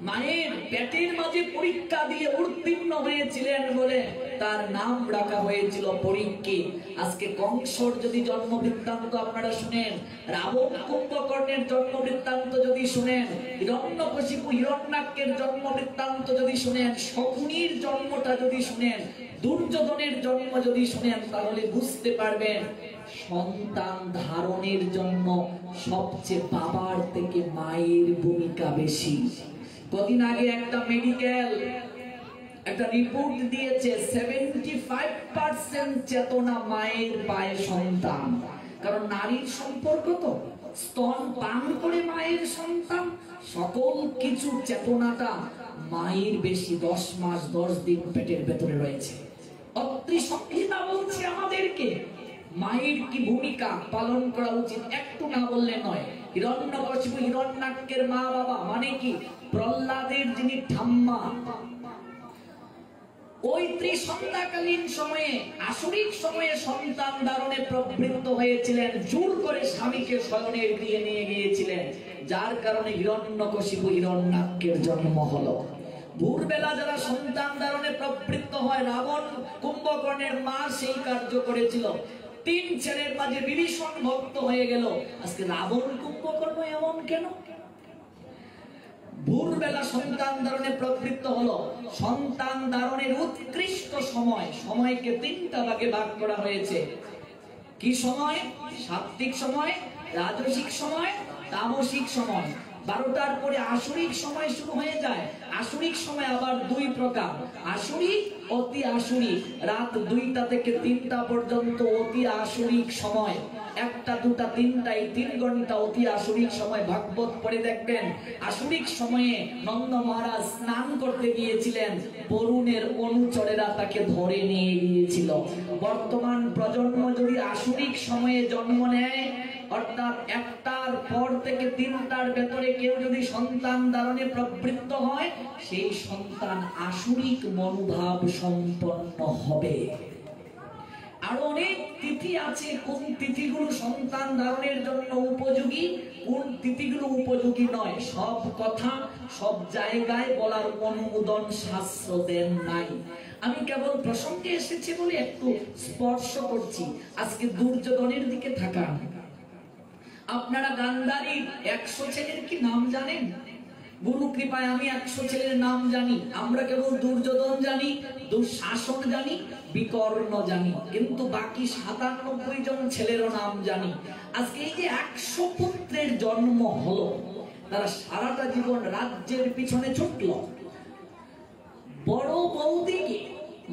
মায়ের পেটের মাঝে পরীক্ষা দিয়ে উত্তীর্ণ হয়েছিলেন বলে তার নাম রাখা হয়েছিল পরীক্ষিত। আজকে কংসর যদি জন্ম বৃত্তান্ত আপনারা শুনেন, রাবণ কুম্ভকর্ণের জন্ম বৃত্তান্ত যদি শুনেন, হিরণ্যকশিপু হিরণ্যাক্ষের জন্ম বৃত্তান্ত যদি শুনেন, শকুনির জন্মটা যদি শুনেন, দুর্যোধনের জন্ম যদি শুনেন, তাহলে বুঝতে পারবেন সন্তান ধারণের জন্য সবচেয়ে বাবার থেকে মায়ের ভূমিকা বেশি। কদিন আগে একটা মেডিকেল একটা রিপোর্ট দিয়েছে, 75% চেতনা মায়ের পায়ে সন্তান। কারণ নারীর সম্পর্ক তো স্তন পান করে মায়ের সন্তান, সকল কিছু চেতনাটা মায়ের বেশি। 10 মাস 10 দিন পেটের ভেতরে রয়েছে। অত্রি সংহিতা বলছে আমাদেরকে মায়ের কি ভূমিকা পালন করা উচিত, একটু না বললে নয়। হিরণ্যকশিপু হিরণ্যাক্ষের মা বাবা মানে কি? প্রহ্লাদের যিনি ঠাম্মা, ওই ত্রিসন্ধ্যাকালীন সময়ে আসরিক সময়ে সন্তান ধারণে প্রবৃত্ত হয়েছিলেন, জোর করে স্বামীকে শয়নের গৃহে নিয়ে গিয়েছিলেন, যার কারণে হিরণ্যকশিপু হিরণ্যাক্ষের জন্ম হলো। ভোরবেলা যারা সন্তান ধারণে প্রবৃত্ত হয়, রাবণ কুম্ভকর্ণের মা সেই কার্য করেছিল। 3 ছেলের মাঝে বিভীষণ ভক্ত হয়ে গেল। আজকে রাবণ কুম্ভকর্ণ এমন কেন? ভোরবেলা সন্তান ধারণে প্রবৃত্ত হলো। সন্তান ধারণের উৎকৃষ্ট সময়, সময়কে 3টা ভাগে ভাগ করা হয়েছে। কি সময়? সাত্ত্বিক সময়, রাজসিক সময়, তামসিক সময়। 12টার পরে আসরিক সময় শুরু হয়ে যায়। আসরিক সময় আবার 2 প্রকার, আসরিক, অতি আসরিক। রাত 2টা থেকে 3টা পর্যন্ত অতি আসরিক সময়। 1টা 2টা 3টা, এই 3 ঘন্টা অতি আসরিক সময়। ভাগবত পড়ে দেখবেন, আসরিক সময়ে নন্দ মহারাজ স্নান করতে গিয়েছিলেন, বরুণের অনুচরেরা তাকে ধরে নিয়ে গিয়েছিল। বর্তমান প্রজন্ম যদি আসরিক সময়ে জন্ম নেয়, অর্থাৎ 1টার পর থেকে 3টার ভেতরে কেউ যদি সন্তান ধারণে প্রবৃত্ত হয়, সেই সন্তান আসরিক মনোভাব সম্পন্ন হবে। আরো অনেক তিথি আছে, কোন তিথিগুলো সন্তান ধারণের জন্য উপযোগী, কোন তিথিগুলো উপযোগী নয়, সব কথা সব জায়গায় বলার অনুমোদন শাস্ত্র দেন নাই। আমি কেবল প্রসঙ্গে এসেছি বলে একটু স্পর্শ করছি। আজকে দুর্যোধনের দিকে থাকা, আপনারা গান্ধারীর 100 ছেলের কি নাম জানেন? গুরু কৃপায় আমি 100 ছেলের নাম জানি। আমরা কেবল দুর্যোধন জানি, দুঃশাসন জানি, বিকর্ণ জানি, কিন্তু বাকি 97 জন ছেলেরও নাম জানি। আজকে এই যে 100 পুত্রের জন্ম হলো, তারা সারাটা জীবন রাজ্যের পিছনে ছুটলো। বড় বৌদিকে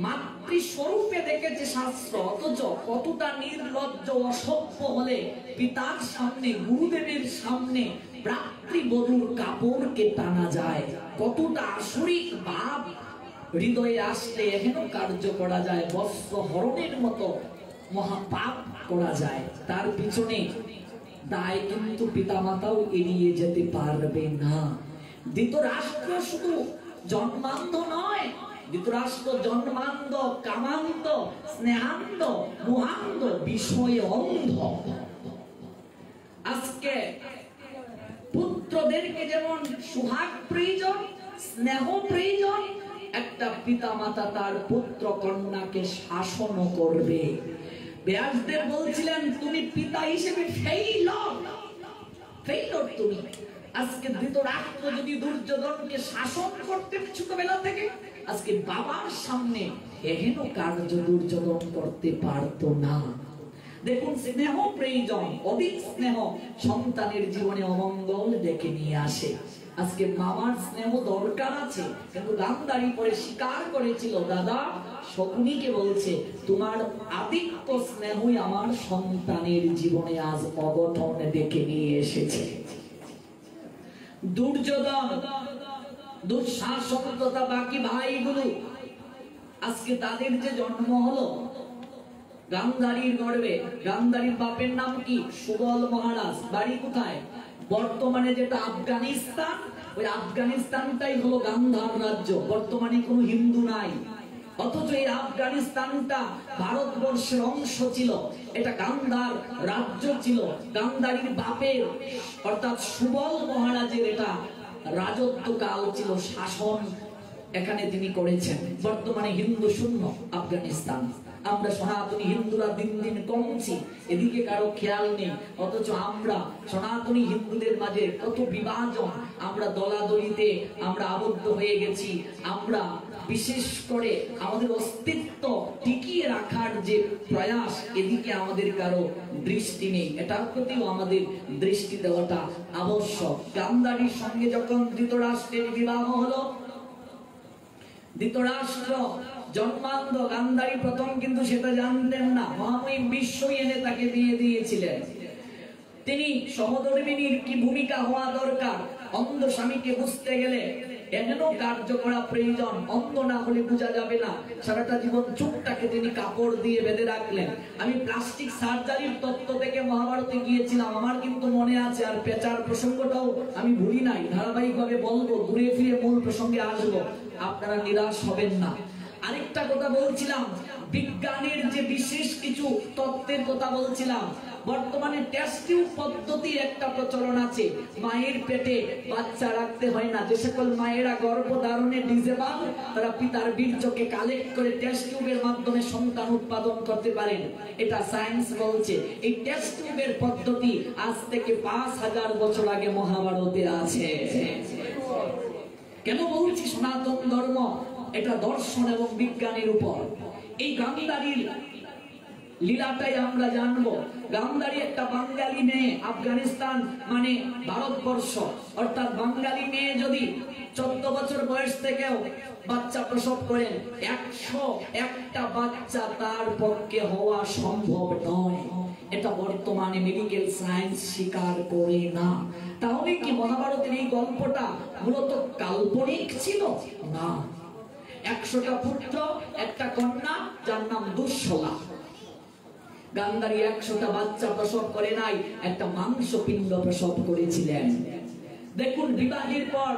মাতৃস্বরূপে দেখেছে শাস্ত্র, অথচ কতটা নির্লজ্জ অসভ্য হলে পিতার সামনে, গুরুদেবের সামনে ভ্রাতৃবধূর কাপড়কে টানা যায়, কতটা আসরিক ভাব হৃদয়ে আসলে এহেন কার্য করা যায়, বস্ত্র হরণের মতো মহাপাপ করা যায়। তার পিছনে দায় কিন্তু পিতামাতাও এড়িয়ে যেতে পারবে না। ধৃতরাষ্ট্র শুধু জন্মান্ধ নয়, ধৃতরাষ্ট্র জন্মান্ধ, কামান্ধ, স্নেহান্ধ, মোহান্ধ, বিষয়ে অন্ধ। আজকে পুত্রদেরকে যেমন সুহাগ প্রয়োজন, স্নেহ প্রয়োজন, একটা পিতামাতা তার পুত্র কন্যাকে শাসন করবে। ব্যাসদেব বলছিলেন, তুমি পিতা হিসেবে ফেইলর তুমি। আজকে ধৃতরাষ্ট্র যদি দুর্যোধনকে শাসন করতে ছোটবেলা থেকে, আজকে বাবার সামনে এহেন কার্য দুর্যোধন করতে পারতো না। দেখুন, স্নেহ প্রয়োজন, অধিক স্নেহ সন্তানের জীবনে অমঙ্গল ডেকে নিয়ে আসে। আজকে মামার স্নেহ দরকার আছে, কিন্তু গান্ধারী পরে স্বীকার করেছিল, দাদা শকুনিকে বলছে, তোমার আদিত্য স্নেহই আমার সন্তানের জীবনে আজ অঘটন ডেকে নিয়ে এসেছে। দুর্যোধন, দুঃশাসন তথা বাকি ভাইগুলো, আজকে তাদের যে জন্ম হলো গান্ধারীর গর্ভে। গান্ধারীর বাপের নাম কি? সুবল মহারাজ। বাড়ি কোথায়? বর্তমানে যেটা আফগানিস্তান, ওই আফগানিস্তানটাই হলো গান্ধার রাজ্য। বর্তমানে কোনো হিন্দু নাই, অথচ এই আফগানিস্তানটা ভারতবর্ষের অংশ ছিল। এটা গান্ধার রাজ্য ছিল। গান্ধারীর বাপের অর্থাৎ সুবল মহারাজের এটা রাজত্বকাল ছিল, শাসন এখানে তিনি করেছেন। বর্তমানে হিন্দু শূন্য আফগানিস্তান। আমরা সনাতনী হিন্দুরা দিন দিন কমছি, এদিকে কারো খেয়াল নেই। অথচ আমরা সনাতনী হিন্দুদের মাঝে কত বিভাজন, আমরা দলাদলিতে আমরা আবদ্ধ হয়ে গেছি। আমরা বিশেষ করে আমাদের অস্তিত্ব টিকিয়ে রাখার যে প্রয়াস, এদিকে আমাদের কারো দৃষ্টি নেই। এটার প্রতিও আমাদের দৃষ্টি দেওয়াটা আবশ্যক। গান্ধারীর সঙ্গে যখন ধৃতরাষ্ট্রের বিবাহ হলো, ধৃতরাষ্ট্র জন্মান্ধ, গান্ধারী প্রথম কিন্তু সেটা জানতেন না। মহামহিম বিশ্বই এনে তাকে দিয়ে দিয়েছিলেন। তিনি সহধর্মিনীর কি ভূমিকা হওয়া দরকার, অন্ধ স্বামীকে বুঝতে গেলে এমন কার্য করা প্রয়োজন। অন্ধ না হলে বোঝা যাবে না। সারাটা জীবন চোখটাকে তিনি কাপড় দিয়ে বেঁধে রাখলেন। আমি প্লাস্টিক সার্জারির তত্ত্ব থেকে মহাভারতে গিয়েছিলাম, আমার কিন্তু মনে আছে। আর পেঁচার প্রসঙ্গটাও আমি ভুলি নাই, ধারাবাহিকভাবে বলবো, ঘুরে ফিরে মূল প্রসঙ্গে আসবো, আপনারা নিরাশ হবেন না। আরেকটা কথা বলছিলাম, বিজ্ঞানের যে বিশেষ কিছু তত্ত্বের কথা বলছিলাম। বর্তমানে টেস্ট টিউব পদ্ধতির একটা প্রচলন আছে। মায়ের পেটে বাচ্চা রাখতে হয় না। যে সকল মায়েরা গর্ভধারণে ডিজেবল, তারা পিতার বীর্যকে কালেক্ট করে টেস্ট টিউবের মাধ্যমে সন্তান উৎপাদন করতে পারেন। এটা সায়েন্স বলছে। এই টেস্ট টিউবের পদ্ধতি আজ থেকে 5000 বছর আগে মহাভারতে আছে। কেন বলছি? সনাতন ধর্ম এটা দর্শন এবং বিজ্ঞানের উপর। এই গান্ধারীর লীলাটাই আমরা জানবো। গান্ধারী একটা বাঙালি মেয়ে, আফগানিস্তান মানে ভারতবর্ষ, অর্থাৎ বাঙালি মেয়ে যদি 14 বছর বয়স থেকেও বাচ্চা প্রসব করেন, 101টা বাচ্চা তার পক্ষে হওয়া সম্ভব নয়। এটা বর্তমানে মেডিকেল সায়েন্স স্বীকার করে না। তাহলে কি মহাভারতের এই গল্পটা মূলত কাল্পনিক ছিল? না। 100টা পুত্র, একটা কন্যা, যার নাম দুঃশলা। গান্ধারী 100টা বাচ্চা প্রসব করে নাই, একটা মাংসপিণ্ড প্রসব করেছিলেন। দেখুন, বিবাহের পর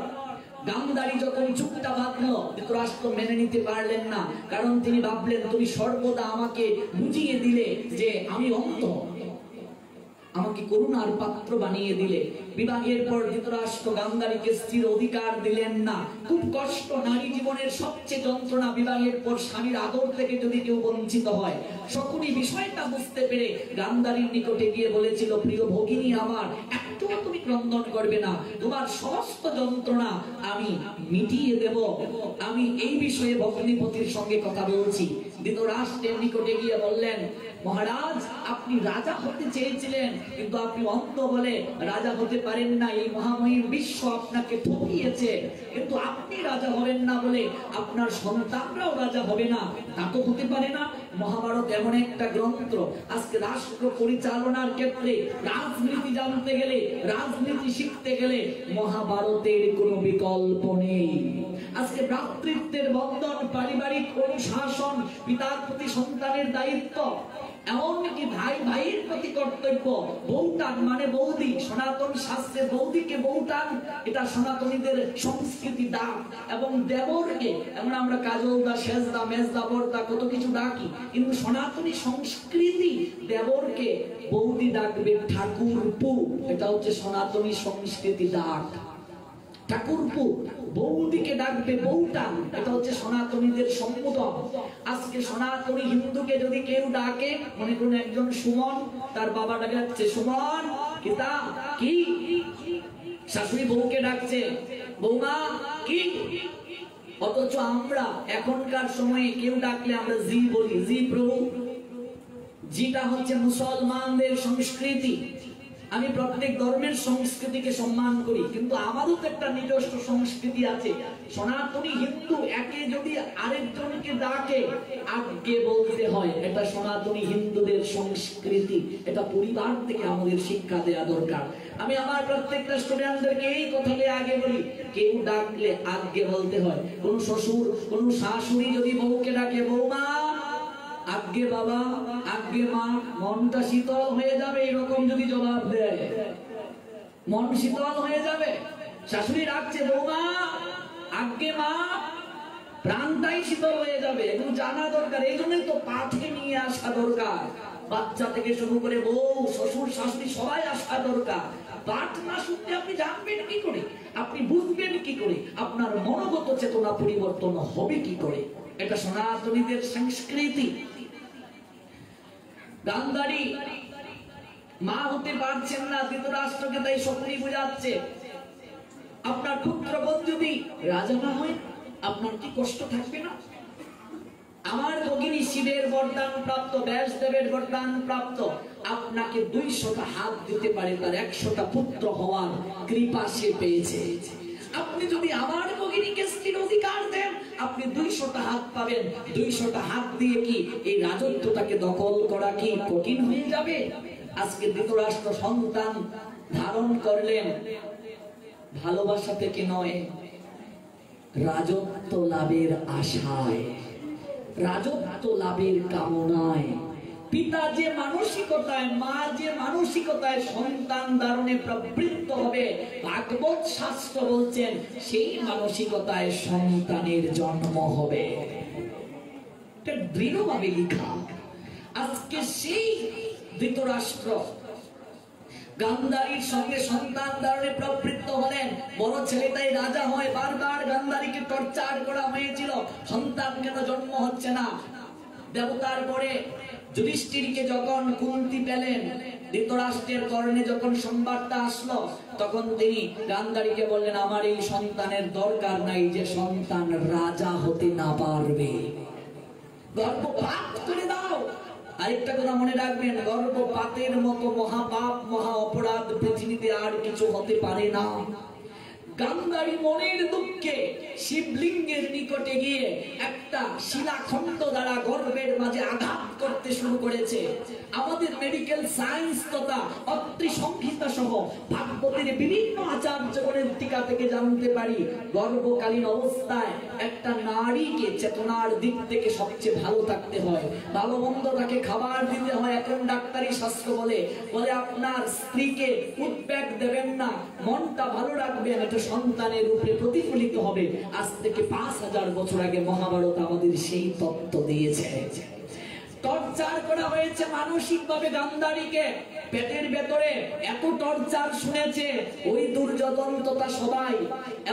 গান্ধারী যখন চুপটা বাঁধলো, ধৃতরাষ্ট্র মেনে নিতে পারলেন না। কারণ তিনি ভাবলেন, তুমি সর্বদা আমাকে বুঝিয়ে দিলে যে আমি অন্ধ। আমাকে করুণার পাত্র বানিয়ে দিলে। বিবাহের পর ধৃতরাষ্ট্র গান্ধারীকে স্ত্রীর অধিকার দিলেন না। খুব কষ্ট, নারী জীবনের সবচেয়ে যন্ত্রণা। বিবাহের পর স্বামীর আদর থেকে যদি কেউ বঞ্চিত হয়। শকুনি বিষয়টা বুঝতে পেরে গান্ধারীর নিকটে গিয়ে বলেছিল, প্রিয় ভগিনী আমার, একটুও তুমি ক্রন্দন করবে না, তোমার সমস্ত যন্ত্রণা আমি মিটিয়ে দেব। আমি এই বিষয়ে ভগ্নিপতির সঙ্গে কথা বলছি। ধৃতরাষ্ট্রের নিকটে গিয়ে বললেন, মহারাজ, আপনি রাজা হতে চেয়েছিলেন, কিন্তু আপনি অন্ধ বলে রাজা হতে পারেন না। এই মহামহিম বিশ্ব আপনাকে ঠকিয়েছে, কিন্তু আপনি রাজা হবেন না বলে আপনার সন্তানরাও রাজা হবে না। তা তো হতে পারে না। মহাভারত এমন একটা গ্রন্থ, আজকে রাষ্ট্র পরিচালনার ক্ষেত্রে, রাজনীতি জানতে গেলে, রাজনীতি শিখতে গেলে মহাভারতের কোনো বিকল্প নেই। আজকে ভ্রাতৃত্বের বন্ধন, পারিবারিক অনুশাসন, পিতার প্রতি সন্তানের দায়িত্ব, এমনকি ভাই ভাইয়ের প্রতি কর্তব্য, বৌটান মানে বৌদি, সনাতন শাস্ত্রে বৌদিকে বৌটান, এটা সনাতনীদের সংস্কৃতি ডাক। এবং দেবরকে, এমন আমরা কাজলদা, সেজদা, মেজদা, বর্দা কত কিছু ডাকি, কিন্তু সনাতনী সংস্কৃতি দেবরকে বৌদি ডাকবে ঠাকুরপু, এটা হচ্ছে সনাতনী সংস্কৃতি ডাক। ঠাকুরপু, বৌদিকে ডাকবে বৌটান, এটা হচ্ছে সনাতনীদের সম্বোধন। আজকে সনাতনী হিন্দুকে যদি কেউ ডাকে, মনে করুন একজন সুমন, তার বাবা ডাকছে সুমন, কিতা কি, শাশুড়ি বউকে ডাকছে বৌমা কি। অথচ আমরা এখনকার সময়ে কেউ ডাকলে আমরা জি বলি, জি প্রভু। যেটা হচ্ছে মুসলমানদের সংস্কৃতি। আমি প্রত্যেক ধর্মের সংস্কৃতিকে সম্মান করি, কিন্তু আমারও তো একটা নিজস্ব সংস্কৃতি আছে। সনাতনী হিন্দু একে যদি আরেকজনকে ডাকে আগে বলতে হয়, এটা সনাতনী হিন্দুদের সংস্কৃতি। এটা পরিবার থেকে আমাদের শিক্ষা দেওয়া দরকার। আমি আমার প্রত্যেকটা স্টুডেন্টদেরকে এই কথাকে আগে বলি, কেউ ডাকলে আগে বলতে হয়। কোন শ্বশুর, কোন শাশুড়ি যদি বউকে ডাকে বৌমা, আগে বাবা, আগে মা, মনটা শীতল হয়ে যাবে। এরকম যদি জবাব দেয়, মন শীতল হয়ে যাবে। শাশুড়ি ডাকছে বৌমা, আগে মা, প্রাণটাই শীতল হয়ে যাবে। এগুলো জানা দরকার। এই জন্যই তো পাঠে নিয়ে আসা দরকার। বাচ্চা থেকে শুরু করে বউ, শ্বশুর, শাশুড়ি সবাই আসা দরকার। পাঠ না শুনতে আপনি জানবেন কি করে? আপনি বুঝবেন কি করে? আপনার মনোগত চেতনা পরিবর্তন হবে কি করে? এটা সনাতনীদের সংস্কৃতি। গান্ধারী মা হতে পারছেন না, ধৃতরাষ্ট্রকে তাই শকুনি বোঝাচ্ছে, আপনার পুত্রবোধ যদি রাজা না হয় আপনার কি কষ্ট থাকবে না? আমার ভগিনী শিবের বরদান প্রাপ্ত, ব্যাসদেবের বরদান প্রাপ্ত, আপনাকে 200টা হাত দিতে পারে, তার 100টা পুত্র হওয়ার কৃপা সে পেয়েছে। আপনি যদি আমার ভগিনীকে স্ত্রীর অধিকার দেন, আপনি 200টা হাত পাবেন। 200টা হাত দিয়ে কি এই রাজত্বটাকে দখল করা কি কঠিন হয়ে যাবে? আজকে ধৃতরাষ্ট্র সন্তান ধারণ করলেন ভালোবাসা থেকে নয়, রাজত্ব লাভের আশায়, রাজত্ব লাভের কামনায়। পিতা যে মানসিকতায়, মা যে মানসিকতায় সন্তান ধারণে প্রবৃত্ত হবে, ভাগবত শাস্ত্র বলছেন সেই মানসিকতায় সন্তানের জন্ম হবে। এটা দৃঢ়ভাবে লিখা। আজকে সেই ধৃতরাষ্ট্র গান্ধারীর সঙ্গে সন্তান ধারণে প্রবৃত্ত হলেন। বড় ছেলেটাই রাজা হয়। বারবার গান্ধারীকে টর্চার করা হয়েছিল, সন্তান কেন জন্ম হচ্ছে না। দেবতার পরে যুধিষ্ঠিরকে যখন কুন্তি পেলেন, ধৃতরাষ্ট্রের কর্ণে যখন সংবাদটা আসলো, তখন তিনি গান্ধারীকে বললেন, আমার এই সন্তানের দরকার নাই যে সন্তান রাজা হতে না পারবে। গর্ভপাত করে দাও। আরেকটা কথা মনে রাখবেন, গর্ভপাতের মতো মহাপাপ, মহা অপরাধ পৃথিবীতে আর কিছু হতে পারে না। গান্ধারী মনের দুঃখে শিবলিঙ্গের নিকটে গিয়ে একটা শিলাখণ্ড দ্বারা গর্ভের মাঝে আঘাত করতে শুরু করেছে। আমাদের মেডিকেল সায়েন্স তথা অত্রি সংহিতা সহ ভাগবতের বিভিন্ন আচার্যগণের টিকা থেকে জানতে পারি, গর্ভকালীন অবস্থায় একটা নারীকে চেতনার দিক থেকে সবচেয়ে ভালো থাকতে হয়, ভালো মন্দ তাকে খাবার দিতে হয়। এখন ডাক্তারি শাস্ত্র বলে আপনার স্ত্রীকে উদ্বেগ দেবেন না, মনটা ভালো রাখবেন, এটা সন্তানের উপরে প্রতিফলিত হবে। আজ থেকে 5000 বছর আগে মহাভারত আমাদের সেই তত্ত্ব দিয়েছে। টর্চার করা হয়েছে মানসিক ভাবে গান্ধারীকে। পেটের ভেতরে এত টর্চার শুনেছে ওই দুর্যোধন তথা সবাই,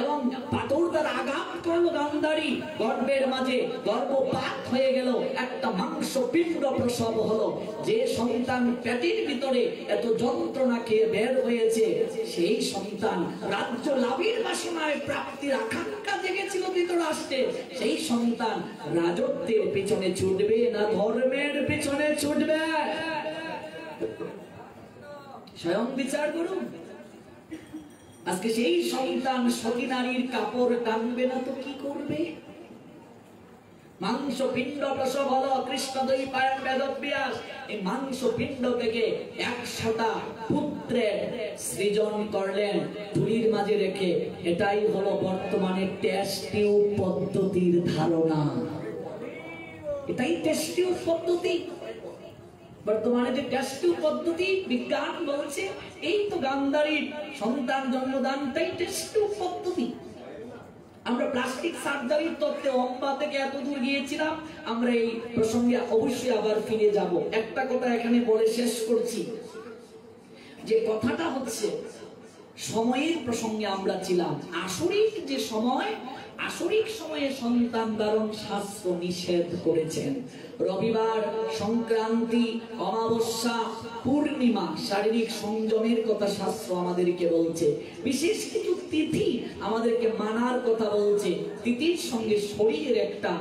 এবং পাথর তার আঘাত করলো গান্ধারী গর্ভের মাঝে, গর্ভপাত হয়ে গেল, একটা মাংস পিণ্ড প্রসব হলো। যে সন্তান পেটের ভিতরে এত যন্ত্রণা খেয়ে বের হয়েছে, সেই সন্তান রাজ্য লাভের বাসনায় প্রাপ্তির আকাঙ্ক্ষা জেগেছিল ধৃতরাষ্ট্রে, সেই সন্তান রাজত্বের পেছনে ছুটবে না ধর্মের পেছনে ছুটবে? স্বয়ং বিচার করুন। আজকে সেই সন্তান সতী নারীর কাপড় টানবে না তো কি করবে? মাংস পিণ্ড প্রসব হলো, কৃষ্ণ দুই পায়ন বেদব্যাস এই মাংস পিণ্ড থেকে 100টা পুত্রের সৃজন করলেন তুলির মাঝে রেখে। এটাই হলো বর্তমানে টেস্ট টিউব পদ্ধতির ধারণা। এটাই টেস্ট টিউব পদ্ধতি। বর্তমানে যে টেস্ট টিউব পদ্ধতি বিজ্ঞান বলছে, এই তো গান্ধারীর সন্তান জন্মদানটাই টেস্ট টিউব পদ্ধতি। আমরা প্লাস্টিক সার্জারির তত্ত্বে অম্বা থেকে এত দূর গিয়েছিলাম, আমরা এই প্রসঙ্গে অবশ্যই আবার ফিরে যাব। একটা কথা এখানে বলে শেষ করছি, যে কথাটা হচ্ছে সময়ের প্রসঙ্গে আমরা ছিলাম। আসরিক যে সময়, আসরিক সময়ে সন্তান ধারণ শাস্ত্র নিষেধ করেছেন। রবিবার, সংক্রান্তি, অমাবস্যা, পূর্ণিমা শারীরিক সংযমের কথা শাস্ত্র আমাদেরকে বলছে। বিশেষ কিছু তিথি আমাদেরকে মানার কথা বলছে। তিথির সঙ্গে শরীরের একটা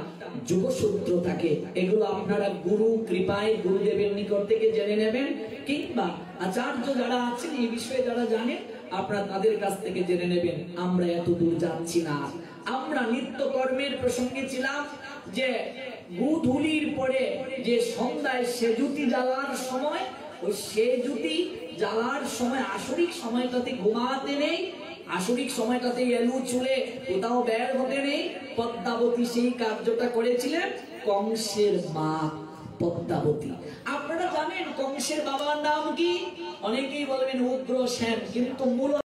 যোগসূত্র থাকে। এগুলো আপনারা গুরু কৃপায় গুরুদেবের নিকট থেকে জেনে নেবেন, কিংবা আচার্য যারা আছেন এই বিষয়ে যারা জানেন আপনারা তাদের কাছ থেকে জেনে নেবেন। আমরা এত দূর যাচ্ছি না। আমরা নিত্য কর্মের প্রসঙ্গে ছিলাম, যে গুধুলির পরে যে সন্ধ্যায় সেজুতি জ্বালার সময়, ওই সেজুতি জ্বালার সময় আসরিক সময়টাতে ঘুমাতে নেই, আসরিক সময়টাতে এলু চুলে কোথাও বের হতে নেই। পদ্মাবতী সেই কার্যটা করেছিলেন কংসের মা পদ্মাবতী। আপনারা জানেন কংসের বাবার নাম কি? অনেকেই বলবেন উগ্রসেন, কিন্তু মূল